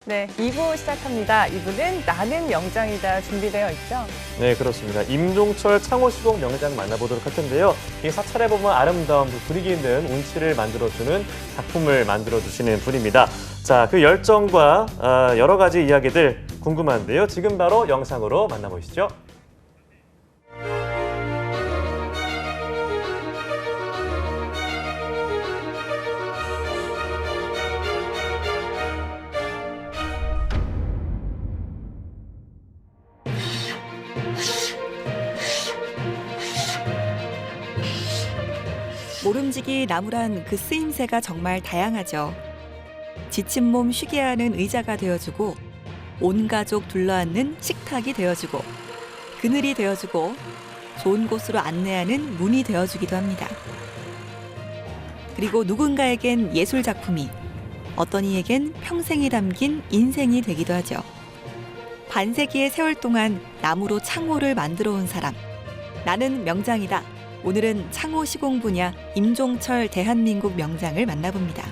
네, 2부 시작합니다. 2부는 나는 명장이다 준비되어 있죠? 네, 그렇습니다. 임종철 창호시공 명장 만나보도록 할 텐데요. 이 사찰에 보면 아름다움, 분위기 있는 운치를 만들어주는 작품을 만들어주시는 분입니다. 자, 그 열정과 여러 가지 이야기들 궁금한데요. 지금 바로 영상으로 만나보시죠. 모름지기 나무란 그 쓰임새가 정말 다양하죠. 지친 몸 쉬게 하는 의자가 되어주고, 온 가족 둘러앉는 식탁이 되어주고, 그늘이 되어주고, 좋은 곳으로 안내하는 문이 되어주기도 합니다. 그리고 누군가에겐 예술 작품이, 어떤 이에겐 평생이 담긴 인생이 되기도 하죠. 반세기의 세월 동안 나무로 창호를 만들어 온 사람. 나는 명장이다. 오늘은 창호 시공 분야 임종철 대한민국 명장을 만나봅니다.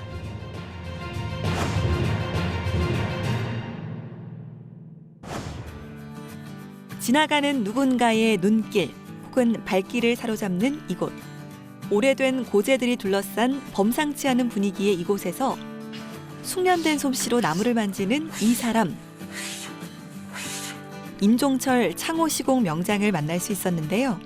지나가는 누군가의 눈길 혹은 발길을 사로잡는 이곳. 오래된 고재들이 둘러싼 범상치 않은 분위기의 이곳에서 숙련된 솜씨로 나무를 만지는 이 사람. 임종철 창호 시공 명장을 만날 수 있었는데요.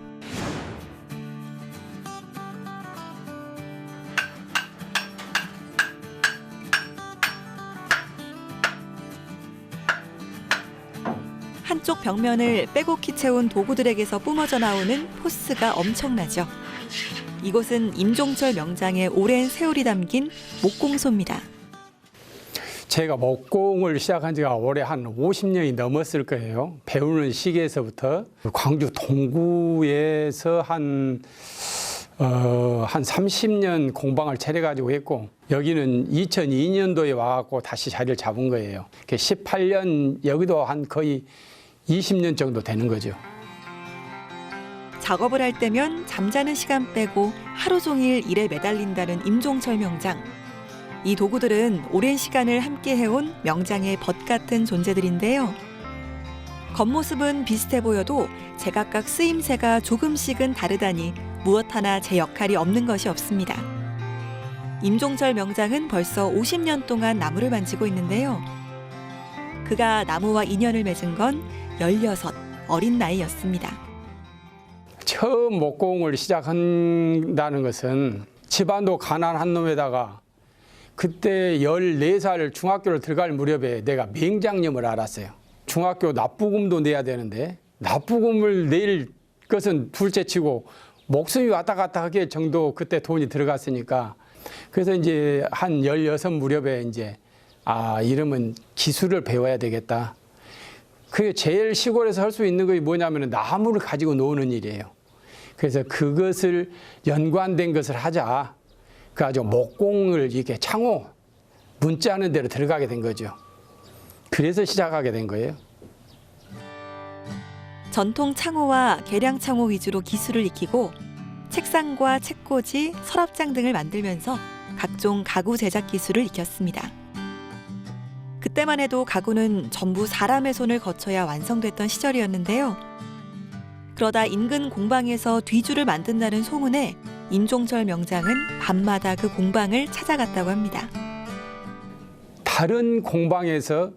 한쪽 벽면을 빼곡히 채운 도구들에게서 뿜어져 나오는 포스가 엄청나죠. 이곳은 임종철 명장의 오랜 세월이 담긴 목공소입니다. 제가 목공을 시작한 지가 올해 한 50년이 넘었을 거예요. 배우는 시기에서부터 광주 동구에서 한 30년 공방을 차려가지고 했고, 여기는 2002년도에 와갖고 다시 자리를 잡은 거예요. 18년, 여기도 한 거의 20년 정도 되는 거죠. 작업을 할 때면 잠자는 시간 빼고 하루 종일 일에 매달린다는 임종철 명장. 이 도구들은 오랜 시간을 함께 해온 명장의 벗 같은 존재들인데요. 겉모습은 비슷해 보여도 제각각 쓰임새가 조금씩은 다르다니 무엇 하나 제 역할이 없는 것이 없습니다. 임종철 명장은 벌써 50년 동안 나무를 만지고 있는데요. 그가 나무와 인연을 맺은 건 16 어린 나이였습니다. 처음 목공을 시작한다는 것은 집안도 가난한 놈에다가 그때 14살 중학교를 들어갈 무렵에 내가 맹장염을 알았어요. 중학교 납부금도 내야 되는데 납부금을 낼 것은 둘째치고 목숨이 왔다 갔다 하게 정도 그때 돈이 들어갔으니까, 그래서 이제 한 16 무렵에 이제 이러면 기술을 배워야 되겠다. 그게 제일 시골에서 할 수 있는 것이 뭐냐면 나무를 가지고 노는 일이에요. 그래서 그것을 연관된 것을 하자. 그래가지고 목공을 이렇게 창호, 문자하는 데로 들어가게 된 거죠. 그래서 시작하게 된 거예요. 전통 창호와 계량 창호 위주로 기술을 익히고 책상과 책꽂이, 서랍장 등을 만들면서 각종 가구 제작 기술을 익혔습니다. 그때만 해도 가구는 전부 사람의 손을 거쳐야 완성됐던 시절이었는데요. 그러다 인근 공방에서 뒤주를 만든다는 소문에 임종철 명장은 밤마다 그 공방을 찾아갔다고 합니다. 다른 공방에서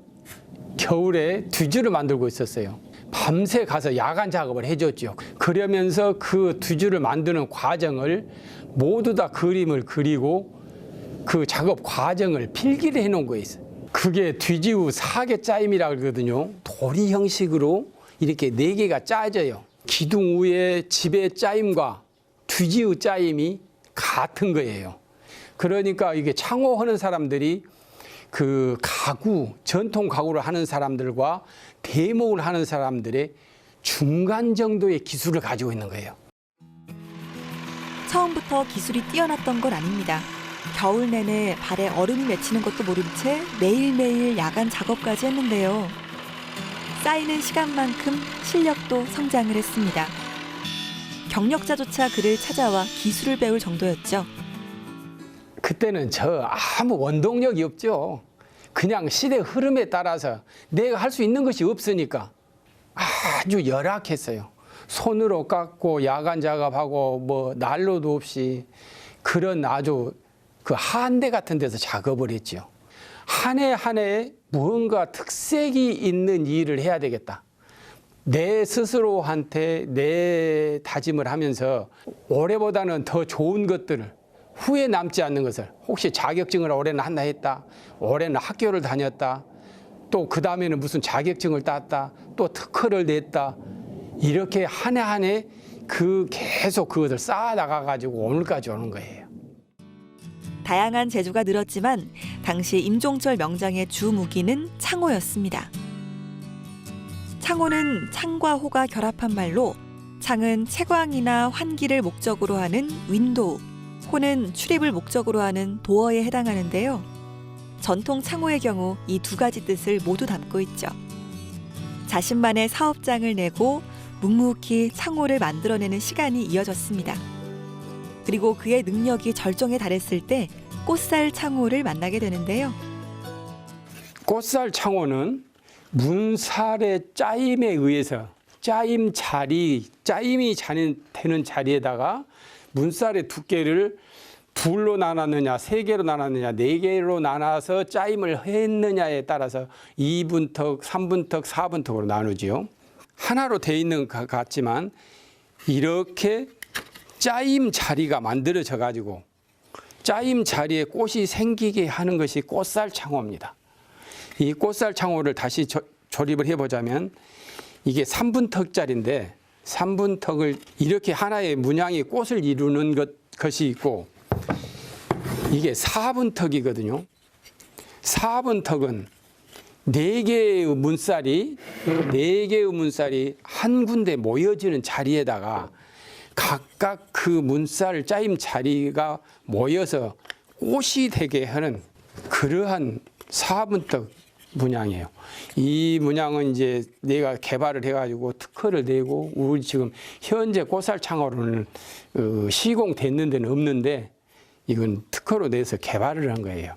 겨울에 뒤주를 만들고 있었어요. 밤새 가서 야간 작업을 해줬죠. 그러면서 그 뒤주를 만드는 과정을 모두 다 그림을 그리고 그 작업 과정을 필기를 해놓은 거 있어요. 그게 뒤지우 사계 짜임이라고 그러거든요. 도리 형식으로 이렇게 4개가 짜져요. 기둥 위에 집의 짜임과 뒤지우 짜임이 같은 거예요. 그러니까 이게 창호하는 사람들이 그 가구, 전통 가구를 하는 사람들과 대목을 하는 사람들의 중간 정도의 기술을 가지고 있는 거예요. 처음부터 기술이 뛰어났던 건 아닙니다. 겨울 내내 발에 얼음이 맺히는 것도 모른 채 매일매일 야간 작업까지 했는데요. 쌓이는 시간만큼 실력도 성장을 했습니다. 경력자조차 그를 찾아와 기술을 배울 정도였죠. 그때는 저 아무 원동력이 없죠. 그냥 시대 흐름에 따라서 내가 할 수 있는 것이 없으니까 아주 열악했어요. 손으로 깎고 야간 작업하고 뭐 난로도 없이 그런 아주 그 한대 같은 데서 작업을 했죠. 한 해 한 해 무언가 특색이 있는 일을 해야 되겠다. 내 스스로한테 내 다짐을 하면서 올해보다는 더 좋은 것들을 후회 남지 않는 것을 혹시 자격증을 올해는 하나 했다. 올해는 학교를 다녔다. 또 그 다음에는 무슨 자격증을 땄다. 또 특허를 냈다. 이렇게 한 해 한 해 계속 그것을 쌓아 나가가지고 오늘까지 오는 거예요. 다양한 재주가 늘었지만 당시 임종철 명장의 주 무기는 창호였습니다. 창호는 창과 호가 결합한 말로 창은 채광이나 환기를 목적으로 하는 윈도우, 호는 출입을 목적으로 하는 도어에 해당하는데요. 전통 창호의 경우 이 두 가지 뜻을 모두 담고 있죠. 자신만의 사업장을 내고 묵묵히 창호를 만들어내는 시간이 이어졌습니다. 그리고 그의 능력이 절정에 달했을 때 꽃살 창호를 만나게 되는데요. 꽃살 창호는 문살의 짜임에 의해서 짜임이 되는 자리에다가 문살의 두께를 둘로 나눴느냐, 세 개로 나눴느냐, 네 개로 나눠서 짜임을 했느냐에 따라서 2분턱, 3분턱, 4분턱으로 나누지요. 하나로 돼 있는 것 같지만 이렇게 짜임 자리가 만들어져 가지고 짜임 자리에 꽃이 생기게 하는 것이 꽃살 창호입니다. 이 꽃살 창호를 다시 조립을 해보자면 이게 3분턱짜리인데 3분턱을 이렇게 하나의 문양이 꽃을 이루는 것이 있고 이게 4분턱이거든요. 4분턱은 4개의 문살이 한 군데 모여지는 자리에다가 각각 그 문살 짜임 자리가 모여서 꽃이 되게 하는 그러한 4분턱 문양이에요. 이 문양은 이제 내가 개발을 해가지고 특허를 내고 우리 지금 현재 꽃살 창호로는 시공됐는 데는 없는데 이건 특허로 내서 개발을 한 거예요.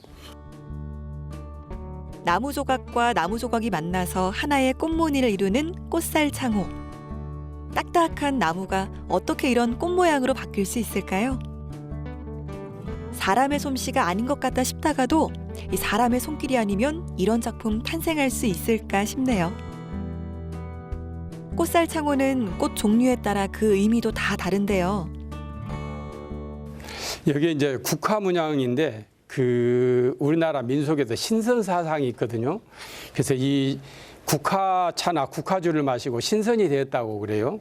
나무 조각과 나무 조각이 만나서 하나의 꽃무늬를 이루는 꽃살 창호. 딱딱한 나무가 어떻게 이런 꽃 모양으로 바뀔 수 있을까요? 사람의 솜씨가 아닌 것 같다 싶다가도 이 사람의 손길이 아니면 이런 작품 탄생할 수 있을까 싶네요. 꽃살 창호는 꽃 종류에 따라 그 의미도 다 다른데요. 여기 이제 국화 문양인데 우리나라 민속에서 신선 사상이 있거든요. 그래서 이 국화차나 국화주를 마시고 신선이 되었다고 그래요.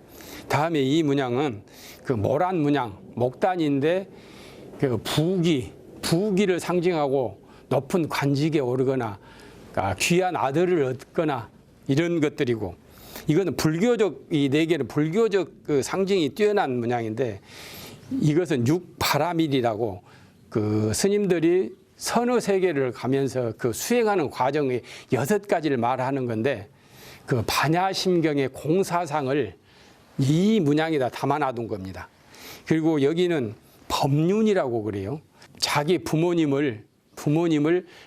다음에 이 문양은 모란 문양, 목단인데 부귀를 상징하고 높은 관직에 오르거나 귀한 아들을 얻거나 이런 것들이고 이거는 이 4개는 불교적 상징이 뛰어난 문양인데 이것은 육바라밀이라고 스님들이 서너 세계를 가면서 수행하는 과정의 6가지를 말하는 건데 반야심경의 공사상을 이 문양에다 담아놔둔 겁니다. 그리고 여기는 법륜이라고 그래요. 자기 부모님을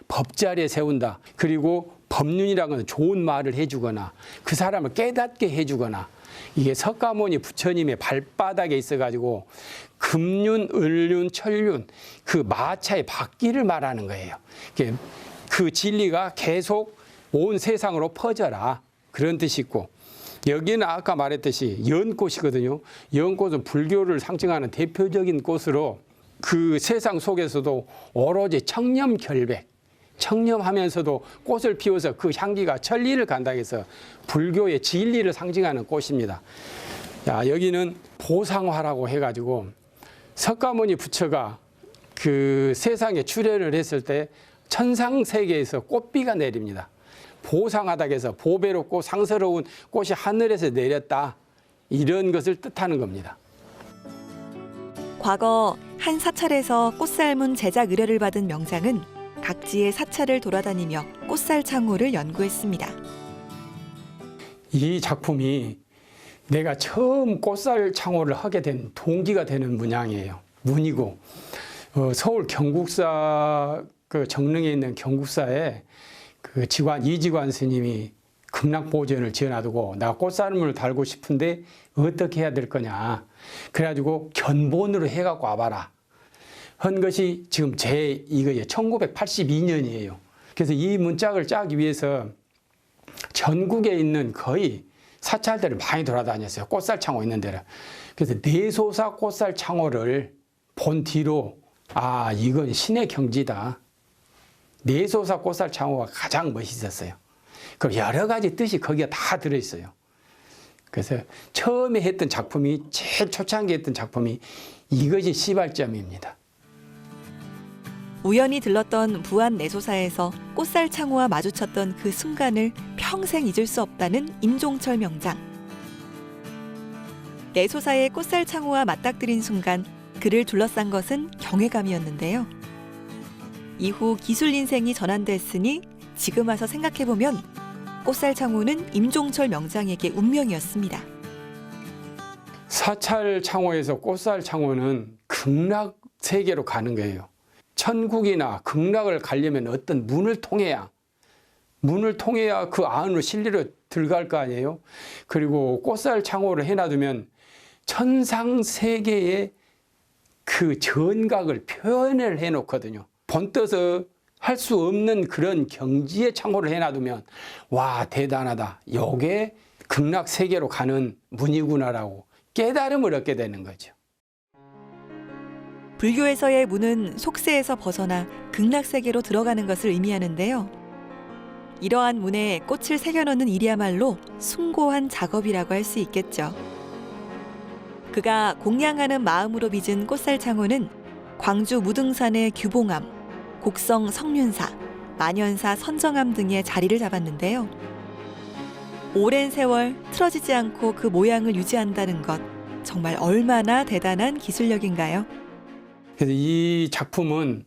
법자리에 세운다. 그리고 법륜이라는 건 좋은 말을 해주거나 그 사람을 깨닫게 해주거나 이게 석가모니 부처님의 발바닥에 있어가지고 금륜, 을륜, 천륜 마차의 바퀴를 말하는 거예요. 그 진리가 계속 온 세상으로 퍼져라 그런 뜻이 있고 여기는 아까 말했듯이 연꽃이거든요. 연꽃은 불교를 상징하는 대표적인 꽃으로 그 세상 속에서도 오로지 청렴결백, 청렴하면서도 꽃을 피워서 그 향기가 천리를 간다 해서 불교의 진리를 상징하는 꽃입니다. 여기는 보상화라고 해가지고 석가모니 부처가 세상에 출현을 했을 때 천상세계에서 꽃비가 내립니다. 보상하다 해서 보배롭고 상스러운 꽃이 하늘에서 내렸다. 이런 것을 뜻하는 겁니다. 과거 한 사찰에서 꽃살문 제작 의뢰를 받은 명장은 각지의 사찰을 돌아다니며 꽃살 창호를 연구했습니다. 이 작품이 내가 처음 꽃살 창호를 하게 된 동기가 되는 문양이에요. 문이고 서울 경국사 정릉에 있는 경국사에 그 직관 이직관 스님이 극락보전을 지어놔두고 나 꽃사슴을 달고 싶은데 어떻게 해야 될 거냐. 그래가지고 견본으로 해갖고 와봐라. 한 것이 지금 이거예요. 1982년이에요. 그래서 이 문짝을 짜기 위해서 전국에 있는 거의 사찰들을 많이 돌아다녔어요. 꽃살창호 있는 데를. 그래서 내소사 꽃살창호를 본 뒤로 이건 신의 경지다. 내소사 꽃살창호가 가장 멋있었어요. 그럼 여러 가지 뜻이 거기에 다 들어있어요. 그래서 처음에 했던 작품이 제일 초창기에 했던 작품이 이것이 시발점입니다. 우연히 들렀던 부안 내소사에서 꽃살창호와 마주쳤던 그 순간을 평생 잊을 수 없다는 임종철 명장. 내소사의 꽃살창호와 맞닥뜨린 순간 그를 둘러싼 것은 경외감이었는데요. 이후 기술 인생이 전환됐으니 지금 와서 생각해보면 꽃살창호는 임종철 명장에게 운명이었습니다. 사찰창호에서 꽃살창호는 극락 세계로 가는 거예요. 천국이나 극락을 가려면 어떤 문을 통해야 그 안으로 실리로 들어갈 거 아니에요. 그리고 꽃살창호를 해놔두면 천상세계의 그 전각을 표현을 해놓거든요. 본떠서 할 수 없는 그런 경지의 창호를 해놔두면 와 대단하다. 요게 극락세계로 가는 문이구나라고 깨달음을 얻게 되는 거죠. 불교에서의 문은 속세에서 벗어나 극락세계로 들어가는 것을 의미하는데요. 이러한 문에 꽃을 새겨넣는 일이야말로 숭고한 작업이라고 할 수 있겠죠. 그가 공양하는 마음으로 빚은 꽃살창호는 광주 무등산의 규봉암, 곡성 성륜사, 만연사 선정암 등의 자리를 잡았는데요. 오랜 세월 틀어지지 않고 그 모양을 유지한다는 것, 정말 얼마나 대단한 기술력인가요? 그래서 이 작품은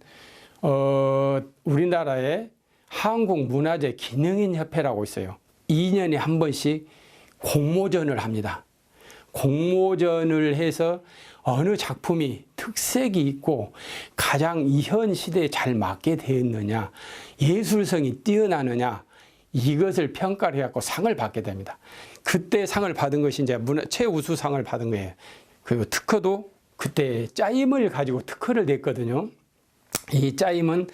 우리나라의 한국문화재 기능인협회라고 있어요. 2년에 한 번씩 공모전을 합니다. 공모전을 해서 어느 작품이 특색이 있고 가장 현 시대에 잘 맞게 되었느냐, 예술성이 뛰어나느냐, 이것을 평가를 해갖고 상을 받게 됩니다. 그때 상을 받은 것이 이제 최우수상을 받은 거예요. 그리고 특허도 그때 짜임을 가지고 특허를 냈거든요. 이 짜임은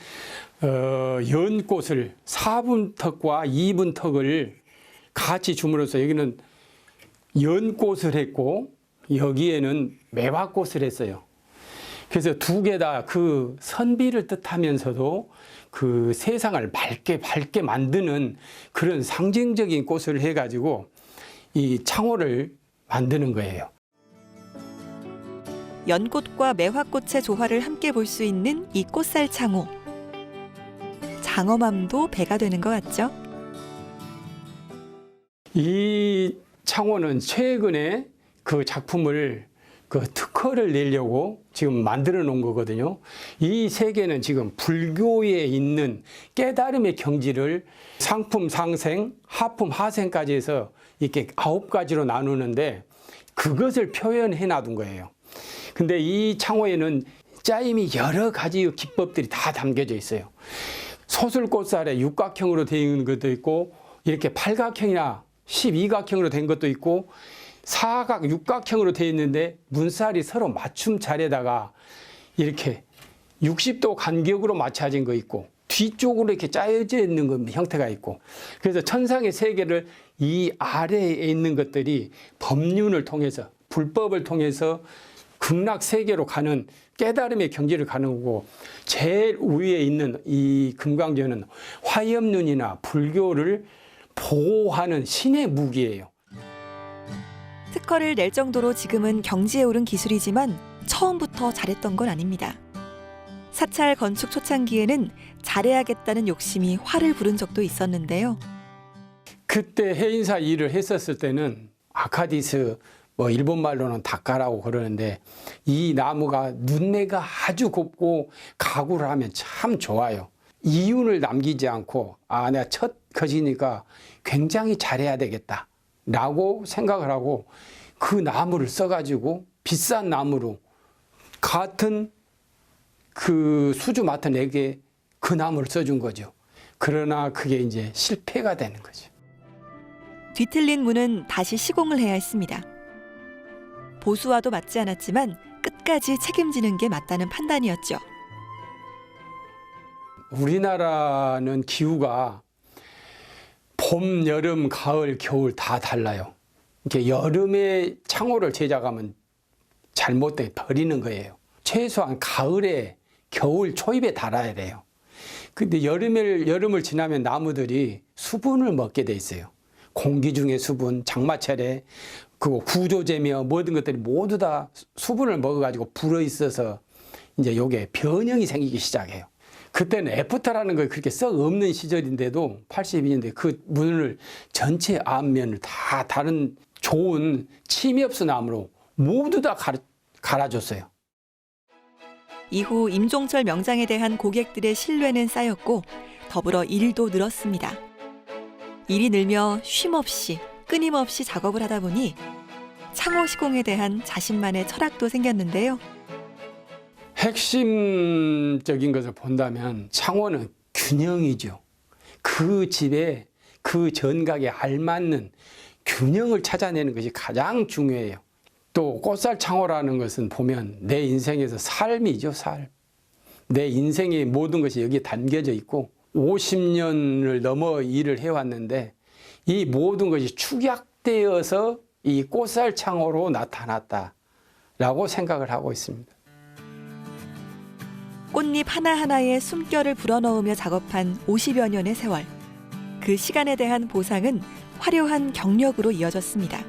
연꽃을 4분턱과 2분턱을 같이 줌으로써 여기는 연꽃을 했고 여기에는 매화꽃을 했어요. 그래서 두 개 다 그 선비를 뜻하면서도 그 세상을 밝게 만드는 그런 상징적인 꽃을 해가지고 이 창호를 만드는 거예요. 연꽃과 매화꽃의 조화를 함께 볼 수 있는 이 꽃살창호. 장엄함도 배가 되는 것 같죠? 이 창호는 최근에 그 작품을 그 특허를 내려고 지금 만들어 놓은 거거든요. 이 세계는 지금 불교에 있는 깨달음의 경지를 상품 상생, 하품 하생까지 해서 이렇게 9가지로 나누는데 그것을 표현해 놔둔 거예요. 근데 이 창호에는 짜임이 여러 가지 기법들이 다 담겨져 있어요. 소술꽃살에 육각형으로 되어 있는 것도 있고 이렇게 팔각형이나 12각형으로 된 것도 있고 사각, 육각형으로 되어 있는데 문살이 서로 맞춤 자리에다가 이렇게 60도 간격으로 맞춰진 거 있고 뒤쪽으로 이렇게 짜여져 있는 형태가 있고 그래서 천상의 세계를 이 아래에 있는 것들이 법륜을 통해서 불법을 통해서 극락 세계로 가는 깨달음의 경지를 가는 거고 제일 위에 있는 이 금강전은 화엄륜이나 불교를 보호하는 신의 무기예요. 특허를 낼 정도로 지금은 경지에 오른 기술이지만 처음부터 잘했던 건 아닙니다. 사찰 건축 초창기에는 잘해야겠다는 욕심이 화를 부른 적도 있었는데요. 그때 해인사 일을 했었을 때는 아카디스 일본 말로는 닭가라고 그러는데 이 나무가 눈매가 아주 곱고 가구를 하면 참 좋아요. 이윤을 남기지 않고 내가 첫 것이니까 굉장히 잘해야 되겠다 라고 생각을 하고 그 나무를 써가지고 비싼 나무로 같은 그 수주 맡은 에게 그 나무를 써준 거죠. 그러나 그게 이제 실패가 되는 거죠. 뒤틀린 문은 다시 시공을 해야 했습니다. 보수와도 맞지 않았지만 끝까지 책임지는 게 맞다는 판단이었죠. 우리나라는 기후가 봄, 여름, 가을, 겨울 다 달라요. 이렇게 여름에 창호를 제작하면 잘못돼 버리는 거예요. 최소한 가을에 겨울 초입에 달아야 돼요. 근데 여름을 지나면 나무들이 수분을 먹게 돼 있어요. 공기 중에 수분, 장마철에 그 구조제며 모든 것들이 모두 다 수분을 먹어가지고 불어 있어서 이제 요게 변형이 생기기 시작해요. 그때는 애프터라는 거 그렇게 썩 없는 시절인데도 82년대 그 문을 전체 앞면을 다 다른 좋은 침엽수 나무로 모두 다 갈아줬어요. 이후 임종철 명장에 대한 고객들의 신뢰는 쌓였고 더불어 일도 늘었습니다. 일이 늘며 쉼없이 끊임없이 작업을 하다 보니 창호 시공에 대한 자신만의 철학도 생겼는데요. 핵심적인 것을 본다면 창호는 균형이죠. 그 집에 그 전각에 알맞는 균형을 찾아내는 것이 가장 중요해요. 또 꽃살 창호라는 것은 보면 내 인생에서 삶이죠, 삶. 내 인생의 모든 것이 여기에 담겨져 있고 50년을 넘어 일을 해왔는데 이 모든 것이 축약되어서 이 꽃살 창호로 나타났다라고 생각을 하고 있습니다. 꽃잎 하나하나에 숨결을 불어넣으며 작업한 50여 년의 세월. 그 시간에 대한 보상은 화려한 경력으로 이어졌습니다.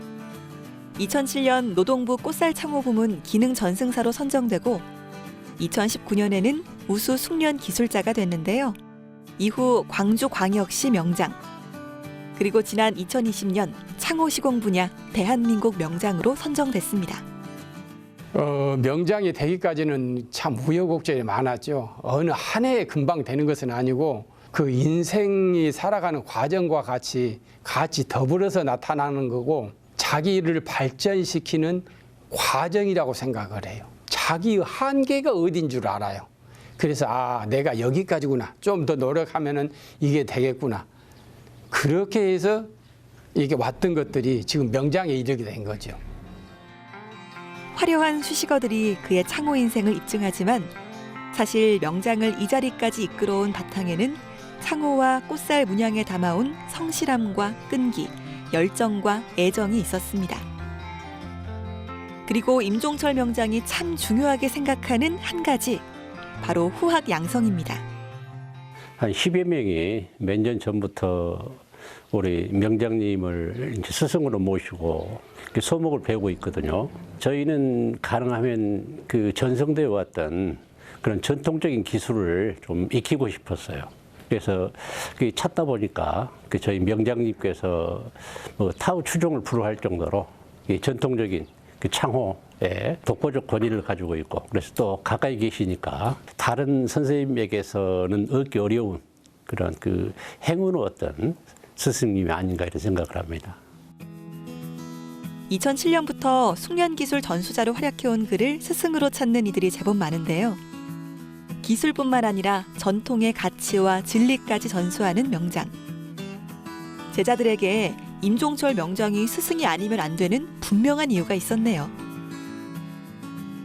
2007년 노동부 꽃살 창호 부문 기능 전승사로 선정되고 2019년에는 우수 숙련 기술자가 됐는데요. 이후 광주광역시 명장, 그리고 지난 2020년 창호 시공 분야 대한민국 명장으로 선정됐습니다. 명장이 되기까지는 참 우여곡절이 많았죠. 어느 한 해에 금방 되는 것은 아니고 그 인생이 살아가는 과정과 같이 더불어서 나타나는 거고 자기를 발전시키는 과정이라고 생각을 해요. 자기의 한계가 어딘 줄 알아요. 그래서 내가 여기까지구나. 좀 더 노력하면은 이게 되겠구나. 그렇게 해서 이게 왔던 것들이 지금 명장에 이르게 된 거죠. 화려한 수식어들이 그의 창호 인생을 입증하지만 사실 명장을 이 자리까지 이끌어온 바탕에는 창호와 꽃살 문양에 담아온 성실함과 끈기, 열정과 애정이 있었습니다. 그리고 임종철 명장이 참 중요하게 생각하는 한 가지, 바로 후학 양성입니다. 한 10여 명이 몇 년 전부터 우리 명장님을 이제 스승으로 모시고 소목을 배우고 있거든요. 저희는 가능하면 그 전성되어 왔던 그런 전통적인 기술을 좀 익히고 싶었어요. 그래서 찾다 보니까 저희 명장님께서 뭐 타우 추종을 불허할 정도로 전통적인 그 창호에 독보적 권위를 가지고 있고, 그래서 또 가까이 계시니까 다른 선생님에게서는 얻기 어려운 그런 그 행운의 어떤 스승님이 아닌가 이런 생각을 합니다. 2007년부터 숙련기술 전수자로 활약해온 그를 스승으로 찾는 이들이 제법 많은데요. 기술뿐만 아니라 전통의 가치와 진리까지 전수하는 명장. 제자들에게 임종철 명장이 스승이 아니면 안 되는 분명한 이유가 있었네요.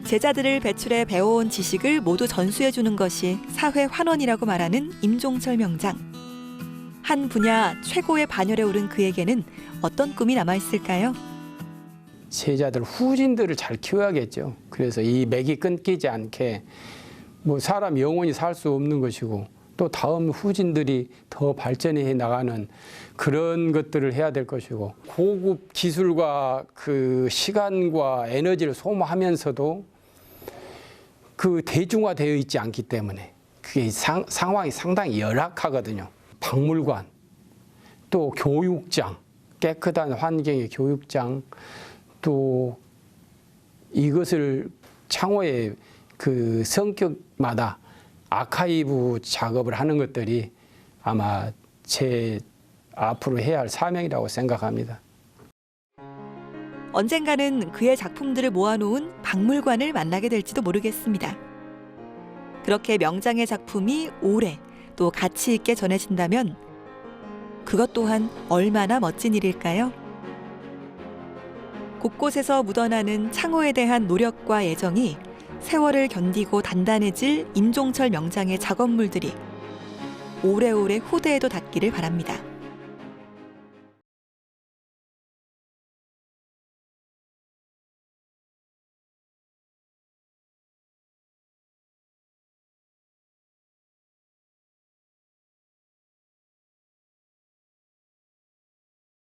제자들을 배출해 배워온 지식을 모두 전수해주는 것이 사회 환원이라고 말하는 임종철 명장. 한 분야 최고의 반열에 오른 그에게는 어떤 꿈이 남아있을까요? 제자들 후진들을 잘 키워야겠죠. 그래서 이 맥이 끊기지 않게 뭐 사람 영원히 살 수 없는 것이고 또 다음 후진들이 더 발전해 나가는 그런 것들을 해야 될 것이고, 고급 기술과 그 시간과 에너지를 소모하면서도 그 대중화되어 있지 않기 때문에 그게 상황이 상당히 열악하거든요. 박물관, 또 교육장, 깨끗한 환경의 교육장, 또 이것을 창호의 그 성격마다 아카이브 작업을 하는 것들이 아마 제 앞으로 해야 할 사명이라고 생각합니다. 언젠가는 그의 작품들을 모아놓은 박물관을 만나게 될지도 모르겠습니다. 그렇게 명장의 작품이 오래, 또 가치 있게 전해진다면 그것 또한 얼마나 멋진 일일까요? 곳곳에서 묻어나는 창호에 대한 노력과 애정이 세월을 견디고 단단해질 임종철 명장의 작업물들이 오래오래 후대에도 닿기를 바랍니다.